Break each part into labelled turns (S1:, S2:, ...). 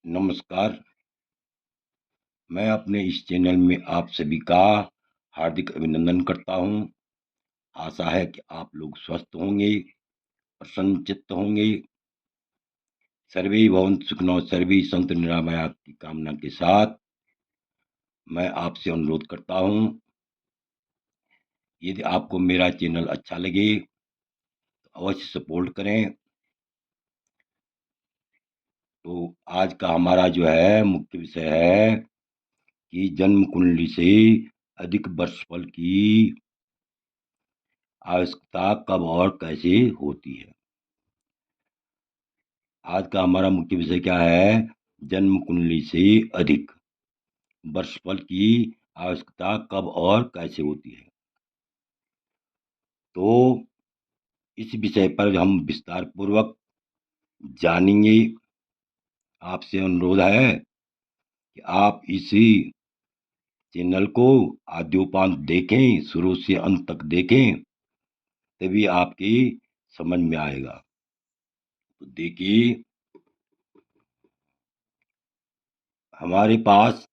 S1: नमस्कार। मैं अपने इस चैनल में आप सभी का हार्दिक अभिनंदन करता हूँ। आशा है कि आप लोग स्वस्थ होंगे, प्रसन्नचित्त होंगे। सर्वे भवन्तु सुखिनः, सर्वे सन्तु निरामया की कामना के साथ मैं आपसे अनुरोध करता हूँ, यदि आपको मेरा चैनल अच्छा लगे तो अवश्य सपोर्ट करें। तो आज का हमारा जो है मुख्य विषय है कि जन्म कुंडली से अधिक वर्षफल की आवश्यकता कब और कैसे होती है। आज का हमारा मुख्य विषय क्या है? जन्म कुंडली से अधिक वर्षफल की आवश्यकता कब और कैसे होती है। तो इस विषय पर हम विस्तार पूर्वक जानेंगे। आपसे अनुरोध है कि आप इसी चैनल को आद्योपांत देखें, शुरू से अंत तक देखें, तभी आपकी समझ में आएगा। तो देखिए, हमारे पास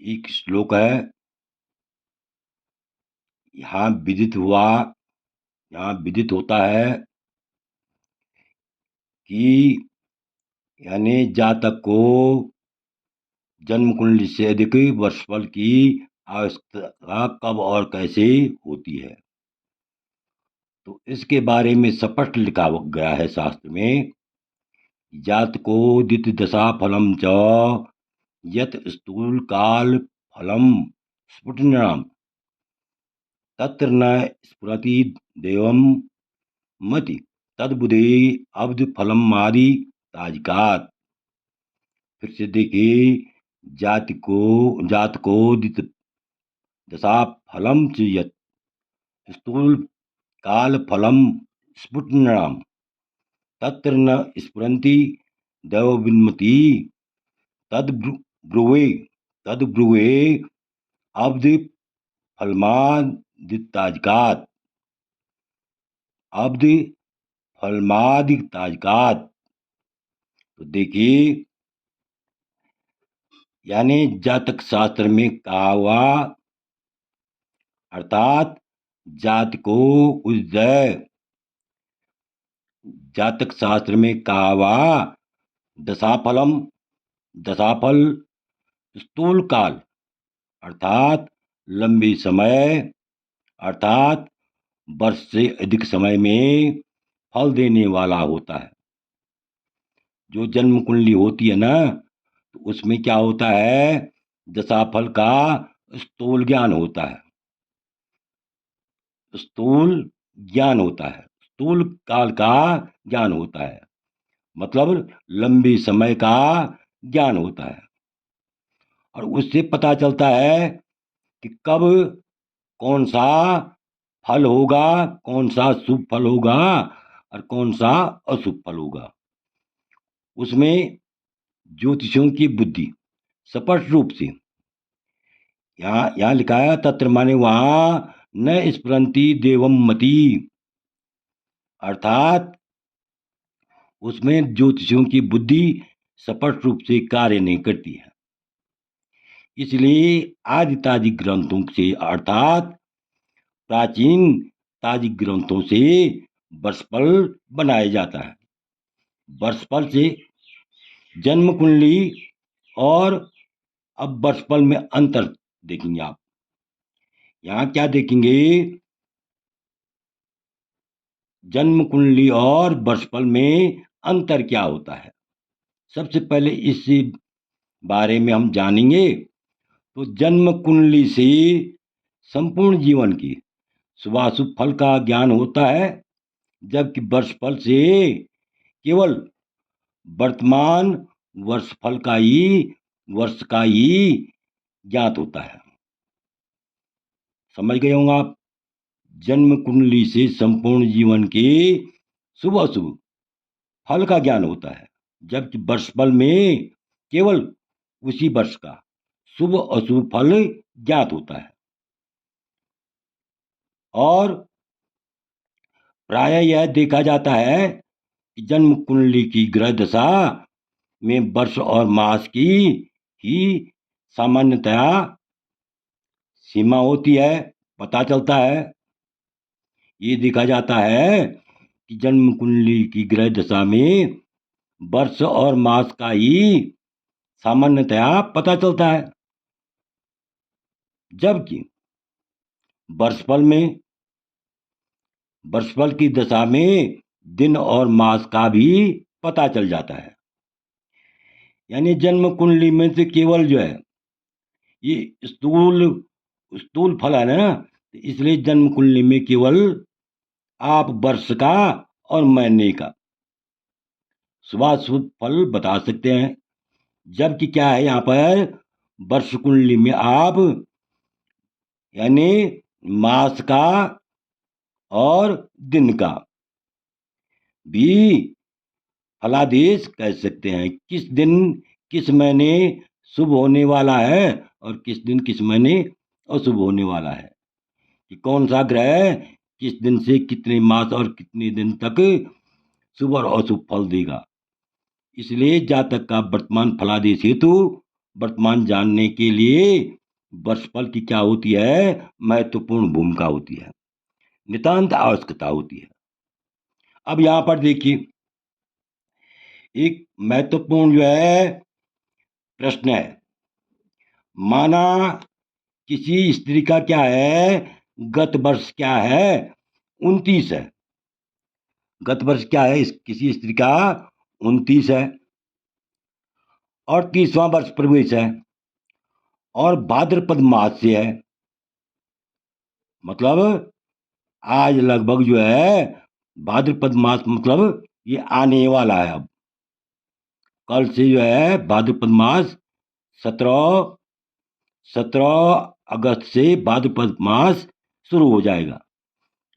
S1: एक श्लोक है। यहाँ विदित होता है कि यानी जातक को जन्म कुंडली से अधिक वर्षफल की आवश्यकता कब और कैसे होती है। तो इसके बारे में स्पष्ट लिखा गया है शास्त्र में। जातको दित दशा फलम च यत स्थूल काल फलम स्फुटनम तत्र न स्फुरति देवम मति तद्बुद्धि अब्ध फलम आदि ताजकात। फिर से देखिए, जात को दित दशा फलम च यत स्थूल काल फलम स्फुटनम तत्र न स्फुरन्ति दैवविन्मति तद्ब्रुवे तद्ब्रुवे अब्ध फलमादिताजकात अब्ध फलमादिताजकात। तो देखिए, यानी जातक शास्त्र में कहा हुआ, अर्थात जात को उदय जातक शास्त्र में कहा हुआ दशाफलम दशाफल स्थूल काल अर्थात लंबे समय अर्थात वर्ष से अधिक समय में फल देने वाला होता है। जो जन्म कुंडली होती है ना, तो उसमें क्या होता है? दशाफल का स्थूल ज्ञान होता है। स्थूल ज्ञान होता है, स्थूल काल का ज्ञान होता है, मतलब लंबे समय का ज्ञान होता है। और उससे पता चलता है कि कब कौन सा फल होगा, कौन सा शुभ फल होगा और कौन सा अशुभ फल होगा। उसमें ज्योतिषियों की बुद्धि स्पष्ट रूप से यहाँ लिखा है, तत्र माने वहां न स्फुरंती देवम मति, अर्थात उसमें ज्योतिषियों की बुद्धि स्पष्ट रूप से कार्य नहीं करती है। इसलिए आदि ताजिक ग्रंथों से अर्थात प्राचीन ताजिक ग्रंथों से वर्षफल बनाया जाता है। वर्षफल से जन्म कुंडली और अब वर्षफल में अंतर देखेंगे आप। यहाँ क्या देखेंगे? जन्म कुंडली और वर्षफल में अंतर क्या होता है। सबसे पहले इस बारे में हम जानेंगे। तो जन्म कुंडली से संपूर्ण जीवन की शुभाशुभ फल का ज्ञान होता है, जबकि वर्षफल से केवल वर्तमान वर्ष का ही ज्ञात होता है। समझ गए होंगे आप? जन्म कुंडली से संपूर्ण जीवन के शुभ अशुभ फल का ज्ञान होता है, जबकि वर्षफल में केवल उसी वर्ष का शुभ अशुभ फल ज्ञात होता है। और प्रायः यह देखा जाता है कि जन्म कुंडली की ग्रह दशा में वर्ष और मास की ही सामान्यतया सीमा होती है, पता चलता है। ये देखा जाता है कि जन्म कुंडली की ग्रह दशा में वर्ष और मास का ही सामान्यतया पता चलता है, जबकि वर्षफल की दशा में दिन और मास का भी पता चल जाता है। यानी जन्म कुंडली में से केवल जो है ये स्थूल स्थूल फल है ना, इसलिए जन्म कुंडली में केवल आप वर्ष का और महीने का शुभाशुभ फल बता सकते हैं, जबकि क्या है यहाँ पर वर्ष कुंडली में आप यानी मास का और दिन का भी फलादेश कह सकते हैं। किस दिन किस महीने शुभ होने वाला है और किस दिन किस महीने अशुभ होने वाला है, कि कौन सा ग्रह किस दिन से कितने मास और कितने दिन तक शुभ और अशुभ फल देगा। इसलिए जातक का वर्तमान फलादेश हेतु वर्तमान जानने के लिए वर्षफल की क्या होती है, महत्वपूर्ण भूमिका होती है, नितांत आवश्यकता होती है। अब यहाँ पर देखिए एक महत्वपूर्ण जो है प्रश्न है। माना किसी स्त्री का क्या है, गत वर्ष क्या है 29 है, गत वर्ष क्या है किसी स्त्री का 29 है और 30वां वर्ष प्रवेश है और भाद्रपद मास से है, मतलब आज लगभग जो है भाद्रपद मास, मतलब ये आने वाला है। अब कल से जो है भाद्रपद मास 17 अगस्त से भाद्रपद मास शुरू हो जाएगा।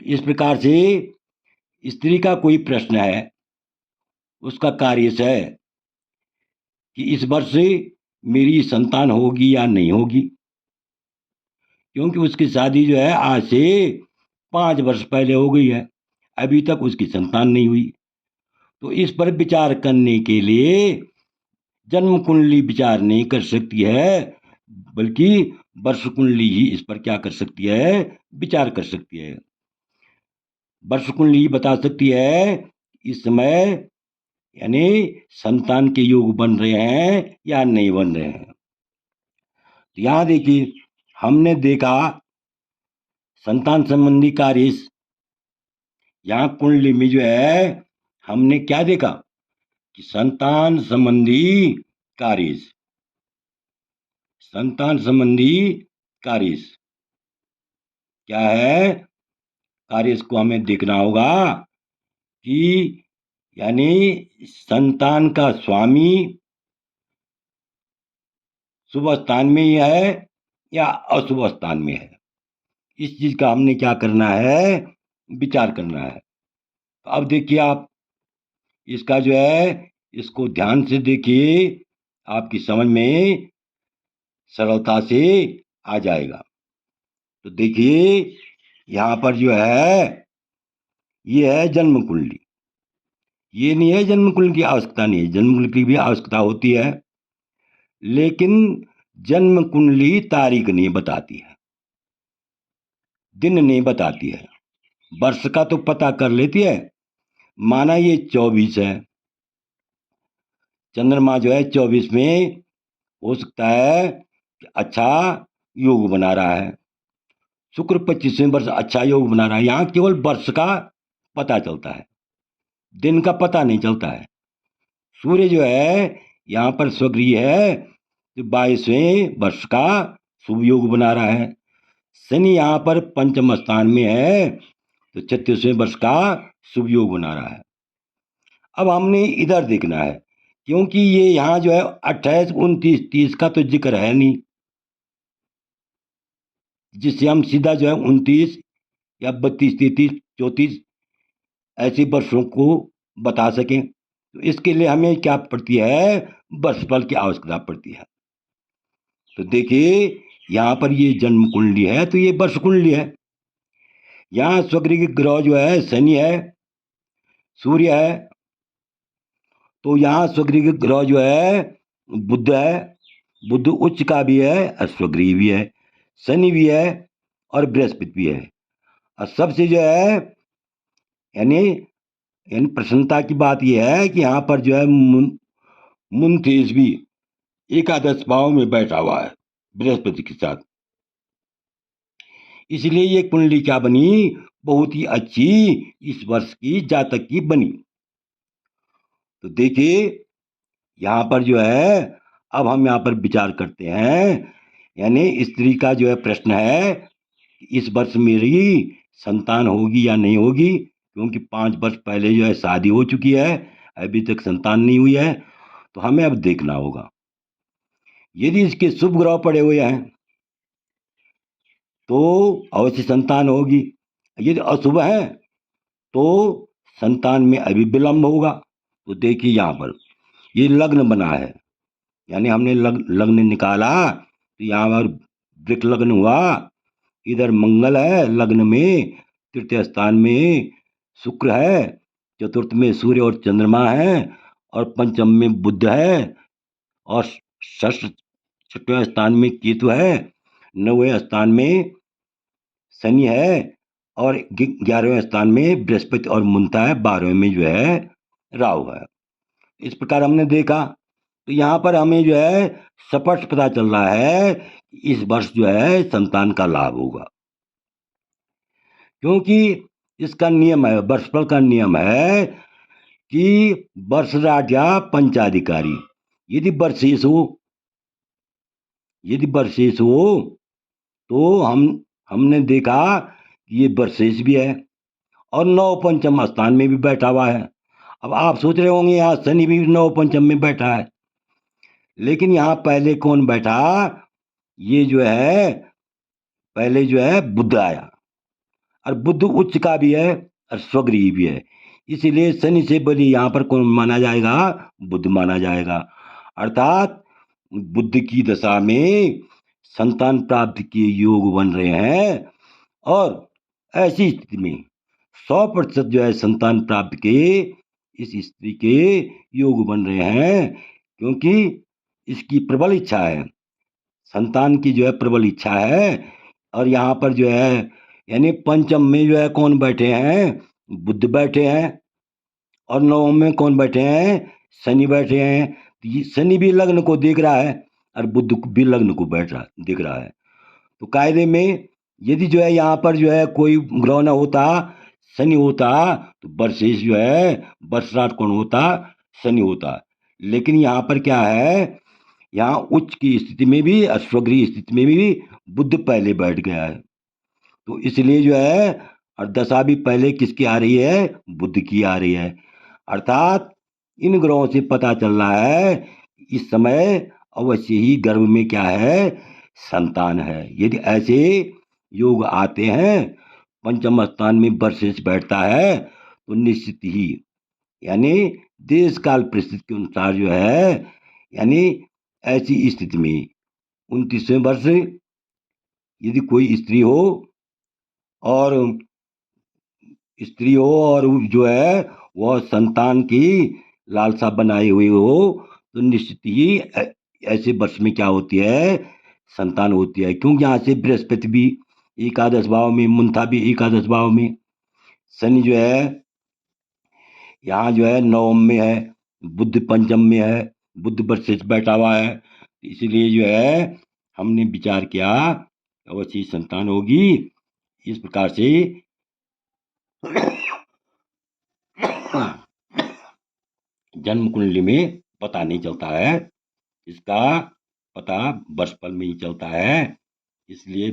S1: इस प्रकार से स्त्री का कोई प्रश्न है, उसका कार्य है कि इस वर्ष मेरी संतान होगी या नहीं होगी, क्योंकि उसकी शादी जो है आज से 5 वर्ष पहले हो गई है, अभी तक उसकी संतान नहीं हुई। तो इस पर विचार करने के लिए जन्म कुंडली विचार नहीं कर सकती है, बल्कि वर्ष कुंडली ही इस पर क्या कर सकती है, विचार कर सकती है। वर्ष कुंडली बता सकती है इस समय यानी संतान के योग बन रहे हैं या नहीं बन रहे हैं। तो यहाँ देखिए हमने देखा संतान संबंधी कार्य, यहाँ कुंडली में जो है हमने क्या देखा कि संतान संबंधी कार्य, संतान संबंधी कार्य क्या है, कार्य को हमें देखना होगा कि यानी संतान का स्वामी शुभ स्थान में ही है या अशुभ स्थान में है, इस चीज का हमने क्या करना है, विचार करना है। तो अब देखिए आप इसका जो है इसको ध्यान से देखिए, आपकी समझ में सरलता से आ जाएगा। तो देखिए यहाँ पर जो है ये है जन्म कुंडली, ये नहीं है जन्म कुंडली की आवश्यकता नहीं है, जन्म कुंडली की भी आवश्यकता होती है, लेकिन जन्म कुंडली तारीख नहीं बताती है, दिन नहीं बताती है, वर्ष का तो पता कर लेती है। माना ये 24 है, चंद्रमा जो है 24 में हो सकता है कि अच्छा योग बना रहा है, शुक्र 25वें वर्ष अच्छा योग बना रहा है। यहाँ केवल वर्ष का पता चलता है, दिन का पता नहीं चलता है। सूर्य जो है यहाँ पर स्वगृह है, तो 22वें वर्ष का शुभ योग बना रहा है। शनि यहाँ पर पंचम स्थान में है, तो 36वें वर्ष का शुभ योग बना रहा है। अब हमने इधर देखना है, क्योंकि ये यहाँ जो है 28, 29, 30 का तो जिक्र है नहीं, जिससे हम सीधा जो है 29 या 32, 33, 34 ऐसे वर्षों को बता सकें। तो इसके लिए हमें क्या पड़ती है, वर्षफल की आवश्यकता पड़ती है। तो देखिए यहाँ पर ये जन्म कुंडली है, तो ये वर्ष कुंडली है। यहाँ स्वगृह ग्रह जो है शनि है, सूर्य है, तो यहाँ स्वगृह ग्रह जो है बुध है, बुध उच्च का भी है और स्वगृह भी है, शनि भी है और बृहस्पति भी है। और सबसे जो है यानी यानी प्रसन्नता की बात यह है कि यहाँ पर जो है मुंथेस भी एकादश भाव में बैठा हुआ है बृहस्पति के साथ। इसलिए ये कुंडली क्या बनी, बहुत ही अच्छी इस वर्ष की जातक की बनी। तो देखिए यहाँ पर जो है अब हम यहाँ पर विचार करते हैं, यानी स्त्री का जो है प्रश्न है इस वर्ष मेरी संतान होगी या नहीं होगी, क्योंकि 5 वर्ष पहले जो है शादी हो चुकी है, अभी तक संतान नहीं हुई है। तो हमें अब देखना होगा, यदि इसके शुभ ग्रह पड़े हुए हैं तो अवश्य संतान होगी, यदि अशुभ है तो संतान में अभी विलंब होगा। तो देखिए यहाँ पर ये लग्न बना है, यानी हमने लग्न निकाला तो यहाँ पर वृक लग्न हुआ, इधर मंगल है लग्न में, तृतीय स्थान में शुक्र है, चतुर्थ में सूर्य और चंद्रमा है, और पंचम में बुध है, और षष्ठ छठवें स्थान में केतु है, 9वें स्थान में शनि है, और 11वें स्थान में बृहस्पति और मुंता है, 12वें में जो है राहु है। इस प्रकार हमने देखा। तो यहाँ पर हमें जो है स्पष्ट पता चल रहा है कि इस वर्ष जो है संतान का लाभ होगा, क्योंकि इसका नियम है, वर्षफल का नियम है कि वर्षराज या पंचाधिकारी, यदि वर्षेश हो, यदि वर्षेश हो तो हमने देखा कि ये वर्षेश भी है और नौ पंचम स्थान में भी बैठा हुआ है। अब आप सोच रहे होंगे यहाँ शनि भी नौ पंचम में बैठा है, लेकिन यहाँ पहले कौन बैठा, ये जो है पहले जो है बुध आया, और बुध उच्च का भी है और स्वगृही भी है, इसलिए शनि से बलि यहाँ पर कौन माना जाएगा, बुध माना जाएगा। अर्थात बुध की दशा में संतान प्राप्ति के योग बन रहे हैं, और ऐसी स्थिति में 100% जो है संतान प्राप्ति के इस स्त्री के योग बन रहे हैं, क्योंकि इसकी प्रबल इच्छा है, संतान की जो है प्रबल इच्छा है। और यहाँ पर जो है यानी पंचम में जो है कौन बैठे हैं, बुध बैठे हैं, और नवम में कौन बैठे हैं, शनि बैठे हैं। तो ये शनि भी लग्न को देख रहा है और बुध भी लग्न को बैठ रहा देख रहा है। तो कायदे में यदि जो है यहाँ पर जो है कोई ग्रह न होता, शनि होता, तो वर्षेश जो है वर्षराज कौन होता, शनि होता। लेकिन यहाँ पर क्या है, यहाँ उच्च की स्थिति में भी अश्वगृह स्थिति में भी बुध पहले बैठ गया है, तो इसलिए जो है और दशा भी पहले किसकी आ रही है, बुध की आ रही है। अर्थात इन ग्रहों से पता चल रहा है इस समय अवश्य ही गर्भ में क्या है, संतान है। यदि ऐसे योग आते हैं, पंचम स्थान में वर्षेश बैठता है, तो निश्चित ही यानी देश काल परिस्थिति के अनुसार जो है, यानी ऐसी स्थिति में 29वें वर्ष यदि कोई स्त्री हो और जो है वह संतान की लालसा बनाई हुई हो, तो निश्चित ही ऐसे वर्ष में क्या होती है, संतान होती है। क्योंकि यहाँ से बृहस्पति भी एकादश भाव में, मुंथा भी एकादश भाव में, शनि जो है यहाँ जो है नवम में है, बुध पंचम में है, बुध वर्षेश बैठा हुआ है, इसलिए जो है हमने विचार किया अवश्य संतान होगी। इस प्रकार से जन्म कुंडली में पता नहीं चलता है, इसका पता वर्षफल में ही चलता है। इसलिए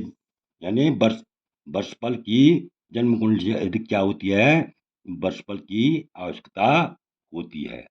S1: यानी वर्षफल की जन्म कुंडली से अधिक क्या होती है, वर्षफल की आवश्यकता होती है।